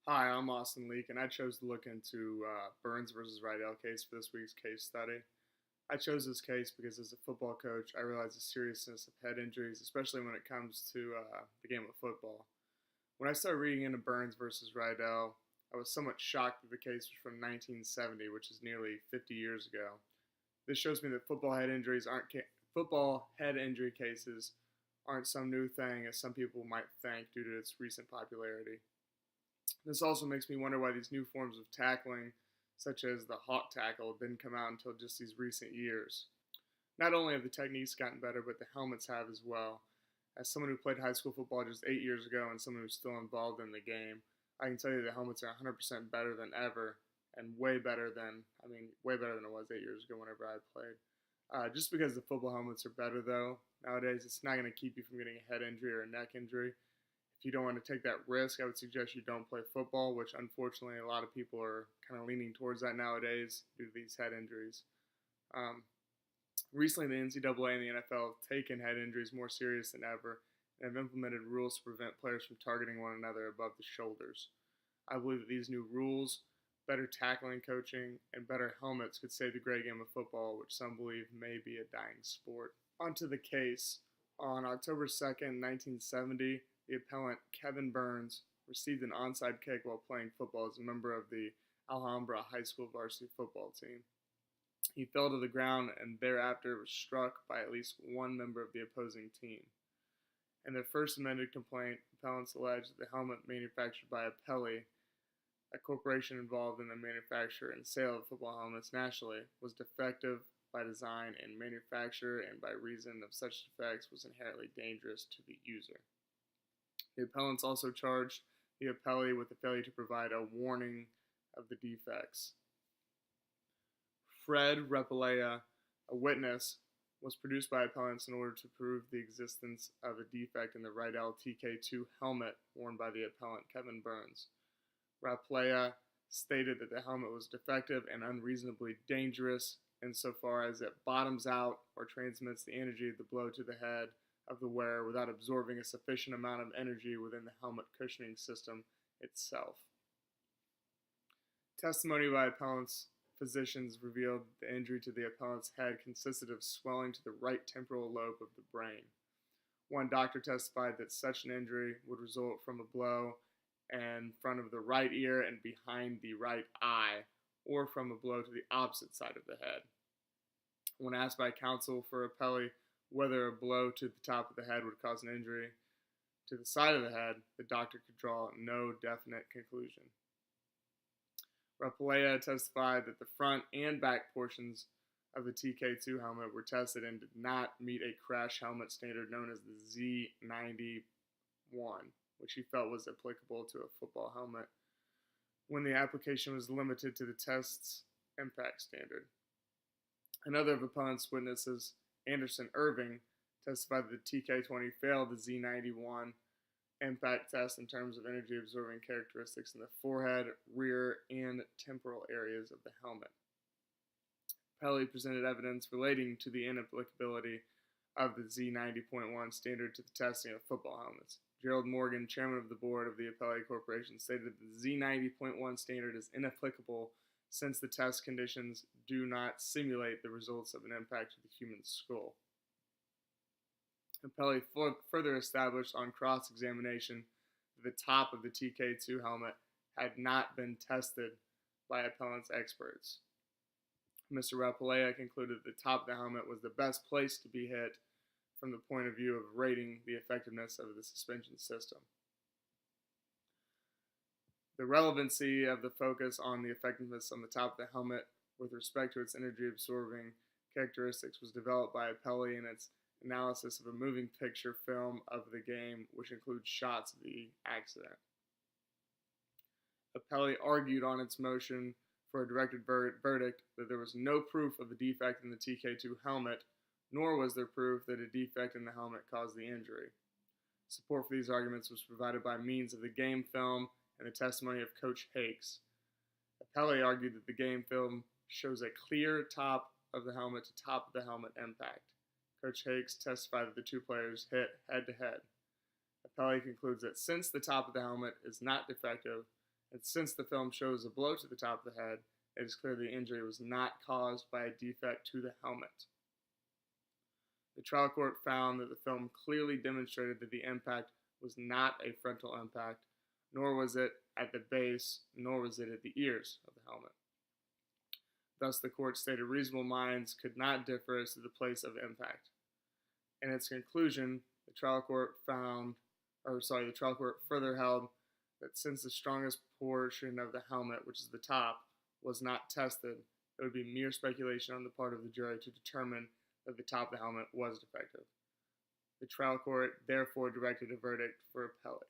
Hi, I'm Austin Leak, and I chose to look into Burns versus Rydell case for this week's case study. I chose this case because as a football coach, I realize the seriousness of head injuries, especially when it comes to the game of football. When I started reading into Burns versus Rydell, I was somewhat shocked that the case was from 1970, which is nearly 50 years ago. This shows me that football head injury cases aren't some new thing, as some people might think due to its recent popularity. This also makes me wonder why these new forms of tackling, such as the hawk tackle, didn't come out until just these recent years. Not only have the techniques gotten better, but the helmets have as well. As someone who played high school football just 8 years ago and someone who's still involved in the game, I can tell you the helmets are 100% better than ever, and way better than it was 8 years ago whenever I played. Just because the football helmets are better, though, nowadays it's not going to keep you from getting a head injury or a neck injury. If you don't want to take that risk, I would suggest you don't play football, which unfortunately a lot of people are kind of leaning towards that nowadays due to these head injuries. Um, Recently, the NCAA and the NFL have taken head injuries more serious than ever and have implemented rules to prevent players from targeting one another above the shoulders. I believe that these new rules, better tackling coaching, and better helmets could save the great game of football, which some believe may be a dying sport. Onto the case. On October 2nd, 1970, the appellant Kevin Burns received an onside kick while playing football as a member of the Alhambra High School varsity football team. He fell to the ground and thereafter was struck by at least one member of the opposing team. In their first amended complaint, appellants alleged that the helmet manufactured by Apelli, a corporation involved in the manufacture and sale of football helmets nationally, was defective by design and manufacture, and by reason of such defects was inherently dangerous to the user. The appellants also charged the appellee with the failure to provide a warning of the defects. Fred Repalea, a witness, was produced by appellants in order to prove the existence of a defect in the Rydell TK2 helmet worn by the appellant Kevin Burns. Rapalea stated that the helmet was defective and unreasonably dangerous insofar as it bottoms out or transmits the energy of the blow to the head of the wearer without absorbing a sufficient amount of energy within the helmet cushioning system itself. Testimony by appellant's physicians revealed the injury to the appellant's head consisted of swelling to the right temporal lobe of the brain. One doctor testified that such an injury would result from a blow in front of the right ear and behind the right eye, or from a blow to the opposite side of the head. When asked by counsel for appellee whether a blow to the top of the head would cause an injury to the side of the head, the doctor could draw no definite conclusion. Rapalea testified that the front and back portions of the TK2 helmet were tested and did not meet a crash helmet standard known as the Z91, which he felt was applicable to a football helmet when the application was limited to the test's impact standard. Another of appellant's witnesses, Anderson Irving, testified that the TK20 failed the Z91 impact test in terms of energy absorbing characteristics in the forehead, rear, and temporal areas of the helmet. Pelly presented evidence relating to the inapplicability of the Z90.1 standard to the testing of football helmets. Gerald Morgan, chairman of the board of the Appellee Corporation, stated that the Z90.1 standard is inapplicable since the test conditions do not simulate the results of an impact to the human skull. Appellee further established on cross-examination that the top of the TK2 helmet had not been tested by appellant's experts. Mr. Rapalea concluded that the top of the helmet was the best place to be hit from the point of view of rating the effectiveness of the suspension system. The relevancy of the focus on the effectiveness on the top of the helmet with respect to its energy-absorbing characteristics was developed by Appellee in its analysis of a moving picture film of the game, which includes shots of the accident. Appellee argued on its motion for a directed verdict that there was no proof of a defect in the TK2 helmet, nor was there proof that a defect in the helmet caused the injury. Support for these arguments was provided by means of the game film and the testimony of Coach Hakes. Appellee argued that the game film shows a clear top of the helmet to top of the helmet impact. Coach Hakes testified that the two players hit head-to-head. Appellee concludes that since the top of the helmet is not defective and since the film shows a blow to the top of the head, it is clear the injury was not caused by a defect to the helmet. The trial court found that the film clearly demonstrated that the impact was not a frontal impact, nor was it at the base, nor was it at the ears of the helmet. Thus, the court stated reasonable minds could not differ as to the place of impact. In its conclusion, the trial court further held that since the strongest portion of the helmet, which is the top, was not tested, it would be mere speculation on the part of the jury to determine that the top of the helmet was defective. The trial court therefore directed a verdict for appellee.